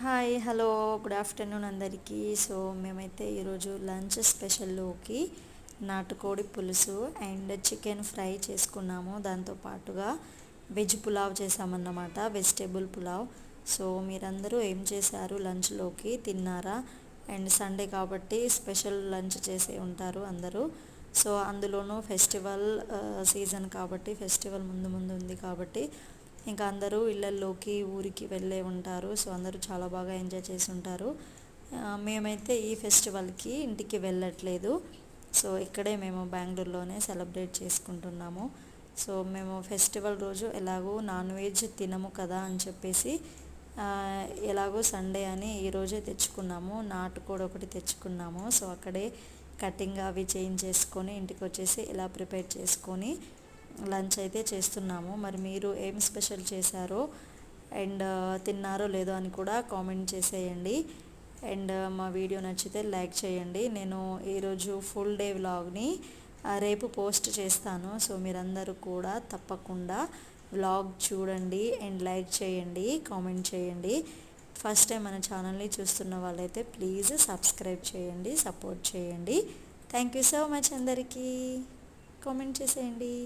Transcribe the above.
Hi hello good afternoon అందరికీ. So మేమైతే ఈరోజు లంచ్ స్పెషల్లోకి నాటుకోడి పులుసు అండ్ చికెన్ ఫ్రై చేసుకున్నాము. దాంతోపాటుగా వెజ్ పులావ్ చేసామన్నమాట, వెజిటేబుల్ పులావ్. సో మీరందరూ ఏం చేశారు, లంచ్లోకి తిన్నారా? అండ్ సండే కాబట్టి స్పెషల్ లంచ్ చేసే ఉంటారు అందరూ. సో అందులోనూ ఫెస్టివల్ సీజన్ కాబట్టి, ఫెస్టివల్ ముందు ముందు ఉంది కాబట్టి ఇంకా అందరూ ఇళ్ళల్లోకి ఊరికి వెళ్ళే ఉంటారు. సో అందరూ చాలా బాగా ఎంజాయ్ చేసి ఉంటారు. మేమైతే ఈ ఫెస్టివల్కి ఇంటికి వెళ్ళట్లేదు. సో ఇక్కడే మేము బెంగళూరులోనే సెలబ్రేట్ చేసుకుంటున్నాము. సో మేము ఫెస్టివల్ రోజు ఎలాగో నాన్ వెజ్ తినము కదా అని చెప్పేసి ఎలాగో సండే అని ఈరోజే తెచ్చుకున్నాము. నాటుకోడి ఒకటి తెచ్చుకున్నాము. సో అక్కడే కటింగ్ అవి చేంజ్ చేసుకొని ఇంటికి వచ్చేసి ఇలా ప్రిపేర్ చేసుకొని లంచ్ అయితే చేస్తున్నాము. మరి మీరు ఏం స్పెషల్ చేశారో అండ్ తిన్నారో లేదో అని కూడా కామెంట్ చేసేయండి. అండ్ మా వీడియో నచ్చితే లైక్ చేయండి. నేను ఈరోజు ఫుల్ డే వ్లాగ్ని రేపు పోస్ట్ చేస్తాను. సో మీరందరూ కూడా తప్పకుండా వ్లాగ్ చూడండి అండ్ లైక్ చేయండి, కామెంట్ చేయండి. ఫస్ట్ టైం మన ఛానల్ని చూస్తున్న వాళ్ళైతే ప్లీజ్ సబ్స్క్రైబ్ చేయండి, సపోర్ట్ చేయండి. Thank you so much. అందరికీ కామెంట్ చేసేయండి.